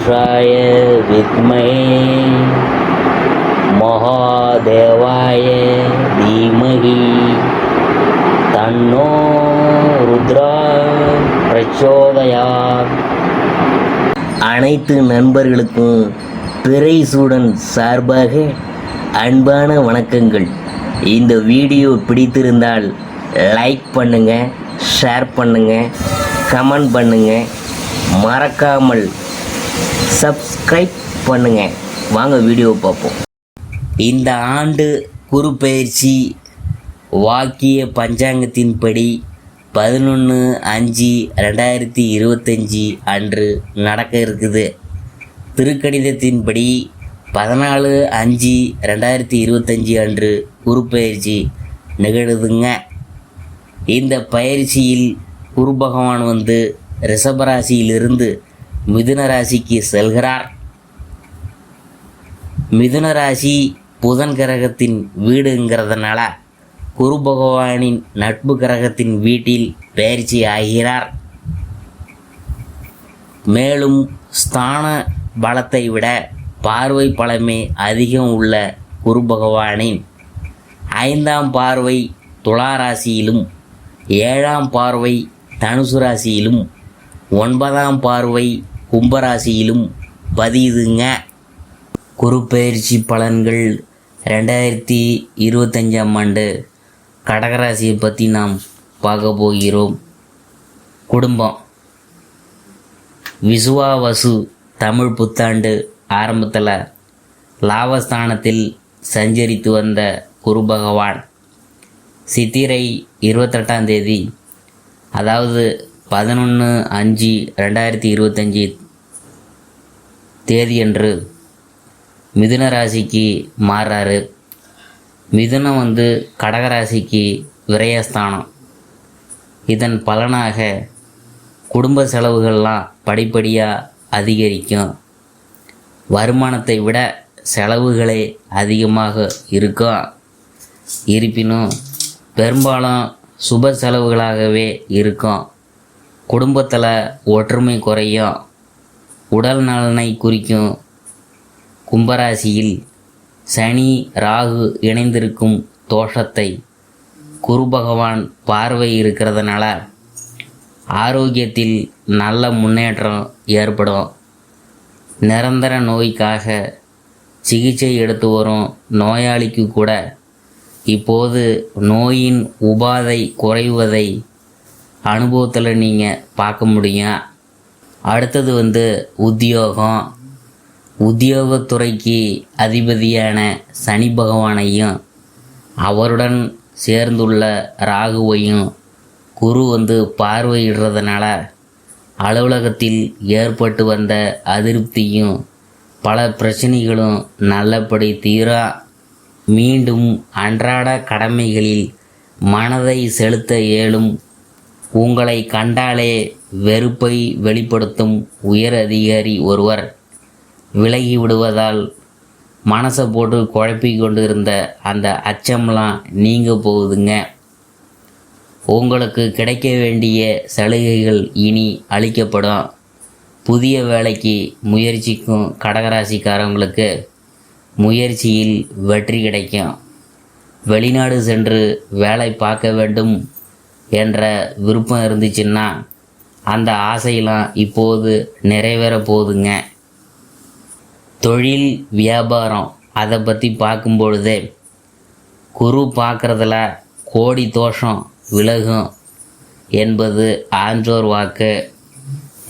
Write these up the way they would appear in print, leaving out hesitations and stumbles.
पुरुषाय विद्महे महादेवाय धीमहि तन्नो रुद्रा प्रचोदयात्. அனைத்து நண்பர்களுக்கும் பிறைசூடன் சார்பாக அன்பான வணக்கங்கள். இந்த வீடியோ பிடித்திருந்தால் லைக் பண்ணுங்கள், ஷேர் பண்ணுங்கள், கமெண்ட் பண்ணுங்கள், மறக்காமல் சப்ஸ்கிரைப் பண்ணுங்கள். வாங்க வீடியோ பார்ப்போம். இந்த ஆண்டு குரு பயிற்சி வாக்கிய பஞ்சாங்கத்தின்படி 11/5/2025 அன்று நடக்க இருக்குது. திருக்கணிதத்தின்படி 14/5/2025 அன்று குரு பயிற்சி நிகழுதுங்க. இந்த பயிற்சியில் குரு பகவான் ரிஷபராசியிலிருந்து மிதுன ராசிக்கு செல்கிறார். மிதுன ராசி புதன் கிரகத்தின் வீடுங்கிறதுனால குரு பகவானின் நட்பு கிரகத்தின் வீட்டில் பயிற்சி ஆகிறார். மேலும் ஸ்தான பலத்தை விட பார்வை பலமே அதிகம் உள்ள குரு பகவானின் 5ஆம் பார்வை துலா ராசியிலும், 7ஆம் பார்வை தனுசு ராசியிலும், 9ஆம் பார்வை கும்பராசியிலும் பதியுதுங்க. குரு பயிற்சி பலன்கள் 2025ஆம் ஆண்டு கடகராசியை பற்றி நாம் பார்க்க போகிறோம். குடும்பம். விசுவாவசு தமிழ் புத்தாண்டு ஆரம்பத்தில் லாபஸ்தானத்தில் சஞ்சரித்து வந்த குரு பகவான் சித்திரை 28ஆம் தேதி, அதாவது 11/5/2025 தேதியன்று மிதுன ராசிக்கு மாறுறாரு. மிதுனம் கடகராசிக்கு விரயஸ்தானம். இதன் பலனாக குடும்ப செலவுகள்லாம் படிப்படியாக அதிகரிக்கும். வருமானத்தை விட செலவுகளே அதிகமாக இருக்கும். இருப்பினும் பெரும்பாலும் சுப செலவுகளாகவே இருக்கும். குடும்பத்தில் ஒற்றுமை குறையும். உடல் நலனை குறிக்கும். கும்பராசியில் சனி ராகு இணைந்திருக்கும் தோஷத்தை குரு பகவான் பார்வை இருக்கிறதுனால ஆரோக்கியத்தில் நல்ல முன்னேற்றம் ஏற்படும். நிரந்தர நோய்க்காக சிகிச்சை எடுத்து வரும் நோயாளிக்கு கூட இப்போது நோயின் உபாதை குறைவதை அனுபவத்தில் நீங்கள் பார்க்க முடியும். அடுத்தது உத்தியோகம். உத்தியோகத்துறைக்கு அதிபதியான சனி பகவானையும் அவருடன் சேர்ந்துள்ள ராகுவையும் குரு பார்வையிடுறதுனால அலுவலகத்தில் ஏற்பட்டு வந்த அதிருப்தியும் பல பிரச்சனைகளும் நல்லபடி தீரா. மீண்டும் அன்றாட கடமைகளில் மனதை செலுத்த இயலும். உங்களை கண்டாலே வெறுப்பை வெளிப்படுத்தும் உயர் அதிகாரி ஒருவர் விலகி விடுவதால் மனசை போட்டு குழப்பி கொண்டு இருந்த அந்த அச்சம்லாம் நீங்க போகுதுங்க. உங்களுக்கு கிடைக்க வேண்டிய சலுகைகள் இனி அளிக்கப்படும். புதிய வேலைக்கு முயற்சிக்கும் கடகராசிக்காரங்களுக்கு முயற்சியில் வெற்றி கிடைக்கும். வெளிநாடு சென்று வேலை பார்க்க வேண்டும் என்ற விருப்பம் இருந்துச்சுன்னா அந்த ஆசையெல்லாம் இப்போது நிறைவேற போகுதுங்க. தொழில் வியாபாரம் அதை பற்றி பார்க்கும்பொழுதே குரு பார்க்குறதுல கோடி தோஷம் விலகும் என்பது ஆன்றோர் வாக்கு.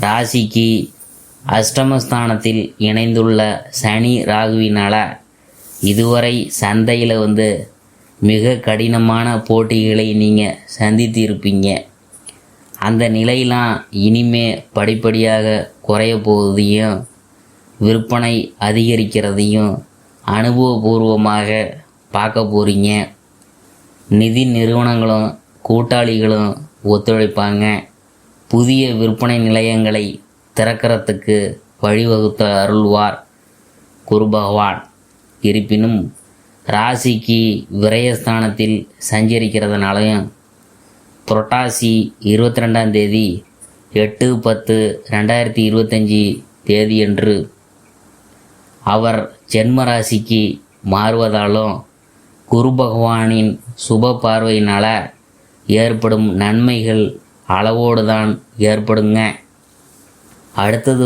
ராசிக்கு அஷ்டமஸ்தானத்தில் இணைந்துள்ள சனி ராகுவினால் இதுவரை சந்தையில் மிக கடினமான போட்டிகளை நீங்கள் சந்தித்து இருப்பீங்க. அந்த நிலையெல்லாம் இனிமே படிப்படியாக குறைய போவதையும் விற்பனை அதிகரிக்கிறதையும் அனுபவபூர்வமாக பார்க்க போகிறீங்க. நிதி நிறுவனங்களும் கூட்டாளிகளும் ஒத்துழைப்பாங்க. புதிய விற்பனை நிலையங்களை திறக்கிறதுக்கு வழிவகுத்த அருள்வார் குரு பகவான். இருப்பினும் ராசிக்கு விரயஸ்தானத்தில் சஞ்சரிக்கிறதுனாலையும் புரட்டாசி 22ஆம் தேதி 8/10/2025 தேதியன்று அவர் ஜென்மராசிக்கு மாறுவதாலும் குரு பகவானின் சுப பார்வையினால் ஏற்படும் நன்மைகள் அளவோடு தான் ஏற்படுங்க. அடுத்தது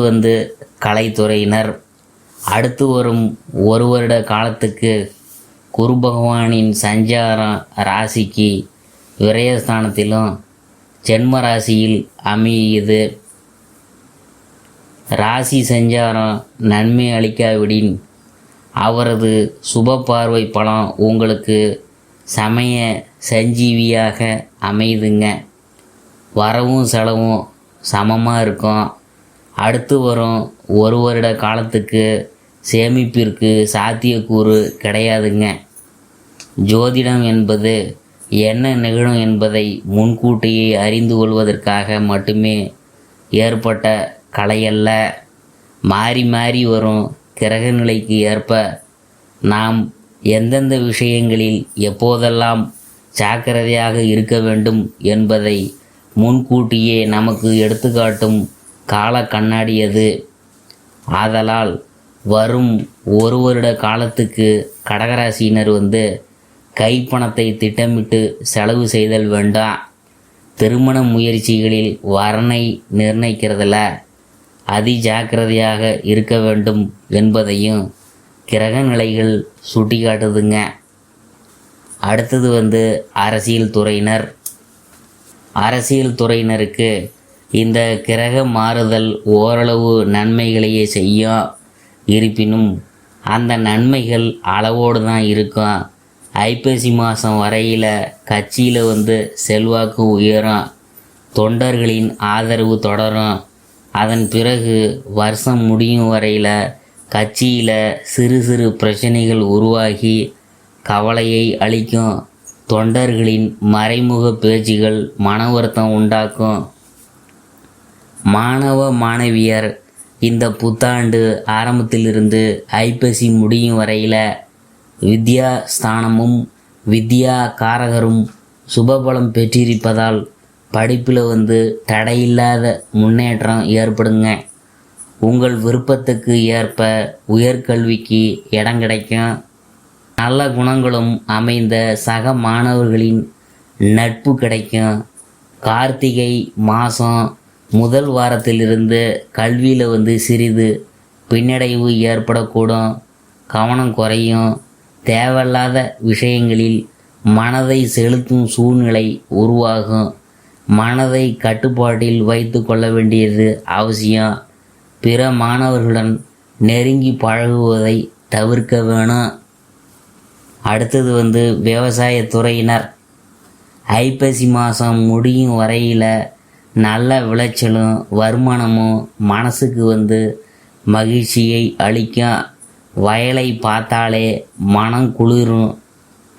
கலைத்துறையினர். அடுத்து வரும் ஒரு வருட காலத்துக்கு குரு பகவானின் சஞ்சாரம் ராசிக்கு விரயஸ்தானத்திலும் ஜென்ம ராசியில் அமையுது. ராசி சஞ்சாரம் நன்மை அளிக்காவிடின் அவரது சுப பார்வை பலம் உங்களுக்கு சமய சஞ்சீவியாக அமையுதுங்க. வரவும் செலவும் சமமாக இருக்கும். அடுத்து வரும் ஒரு வருட காலத்துக்கு சேமிப்பிற்கு சாத்தியக்கூறு கிடையாதுங்க. ஜோதிடம் என்பது என்ன நிகழும் என்பதை முன்கூட்டியே அறிந்து கொள்வதற்காக மட்டுமே ஏற்பட்ட கலையல்ல. மாறி மாறி வரும் கிரக நிலைக்கு ஏற்ப நாம் எந்தெந்த விஷயங்களில் எப்போதெல்லாம் ஜாக்கிரதையாக இருக்க வேண்டும் என்பதை முன்கூட்டியே நமக்கு எடுத்துக்காட்டும் கால கண்ணாடி அது. ஆதலால் வரும் ஒரு வருட காலத்துக்கு கடகராசியினர் கைப்பணத்தை திட்டமிட்டு செலவு செய்தல் வேண்டாம். திருமண முயற்சிகளில் வரனை நிர்ணயிக்கிறதுல அதி ஜாக்கிரதையாக இருக்க வேண்டும் என்பதையும் கிரக நிலைகள் சுட்டி காட்டுதுங்க. அடுத்தது அரசியல் துறையினர். அரசியல் துறையினருக்கு இந்த கிரக மாறுதல் ஓரளவு நன்மைகளையே செய்யும். இருப்பினும் அந்த நன்மைகள் அளவோடு தான் இருக்கும். ஐப்பசி மாதம் வரையில் கட்சியில் செல்வாக்கு உயரும். தொண்டர்களின் ஆதரவு தொடரும். அதன் பிறகு வருஷம் முடியும் வரையில் கட்சியில் சிறு சிறு பிரச்சனைகள் உருவாகி கவலையை அளிக்கும். தொண்டர்களின் மறைமுக பேச்சுகள் மன வருத்தம் உண்டாக்கும். மாணவ மாணவியர் இந்த புத்தாண்டு ஆரம்பத்திலிருந்து ஐப்பசி முடியும் வரையில் வித்யா ஸ்தானமும் வித்யா காரகரும் சுபபலம் பெற்றிருப்பதால் படிப்பில் தடையில்லாத முன்னேற்றம் ஏற்படுங்க. உங்கள் விருப்பத்துக்கு ஏற்ப உயர்கல்விக்கு இடம் கிடைக்கும். நல்ல குணங்களும் அமைந்த சக மாணவர்களின் நட்பு கிடைக்கும். கார்த்திகை மாதம் முதல் வாரத்திலிருந்து கல்வியில் சிறிது பின்னடைவு ஏற்படக்கூடும். கவனம் குறையும். தேவையில்லாத விஷயங்களில் மனதை செலுத்தும் சூழ்நிலை உருவாகும். மனதை கட்டுப்பாட்டில் வைத்து கொள்ள வேண்டியது அவசியம். பிற மாணவர்களுடன் நெருங்கி பழகுவதை தவிர்க்க வேணும். அடுத்தது விவசாயத்துறையினர். ஐப்பசி மாதம் முடியும் வரையில் நல்ல விளைச்சலும் வருமானமும் மனசுக்கு மகிழ்ச்சியை அளிக்கும். வயலை பார்த்தாலே மனம் குளிரும்.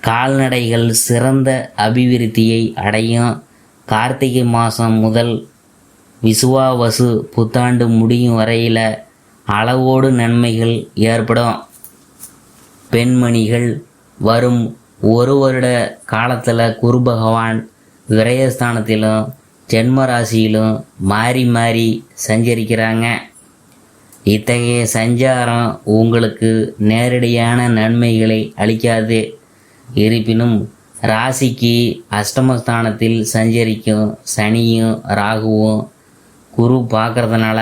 கால்நடைகள் சிறந்த அபிவிருத்தியை அடையும். கார்த்திகை மாதம் முதல் விசுவாவசு புத்தாண்டு முடியும் வரையில் அளவோடு நன்மைகள் ஏற்படும். பெண்மணிகள் வரும் ஒரு வருட காலத்தில் குரு பகவான் விரயஸ்தானத்திலும் ஜென்மராசியிலும் மாறி மாறி சஞ்சரிக்கிறாங்க. இத்தகைய சஞ்சாரம் உங்களுக்கு நேரடியான நன்மைகளை அளிக்காது. இருப்பினும் ராசிக்கு அஷ்டமஸ்தானத்தில் சஞ்சரிக்கும் சனியும் ராகுவும் குரு பார்க்கறதுனால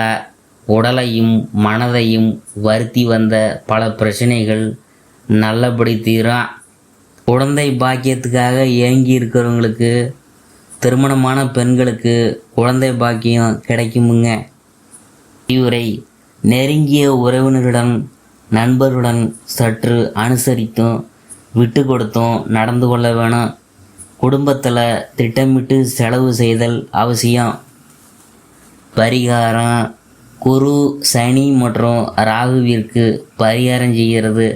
உடலையும் மனதையும் வருத்தி வந்த பல பிரச்சனைகள் நல்லபடி தீரும். குழந்தை பாக்கியத்துக்காக ஏங்கி இருக்கிறவங்களுக்கு, திருமணமான பெண்களுக்கு குழந்தை பாக்கியம் கிடைக்குமுங்க. இவரை நெருங்கிய உறவினருடன் நண்பருடன் சற்று அனுசரித்தும் விட்டு கொடுத்தும் நடந்து கொள்ள வேணும். குடும்பத்தில் திட்டமிட்டு செலவு செய்தல் அவசியம். பரிகாரம்: குரு சனி மற்றும் ராகுவிற்கு பரிகாரம் செய்கிறது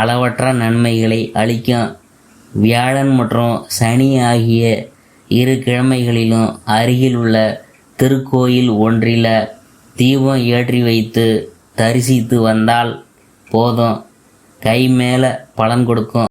அளவற்ற நன்மைகளை அளிக்கும். வியாழன் மற்றும் சனி ஆகிய இரு கிழமைகளிலும் அருகில் உள்ள திருக்கோயில் ஒன்றில் தீபம் ஏற்றி வைத்து தரிசித்து வந்தால் போதும், கை மேலே பலன் கொடுக்கும்.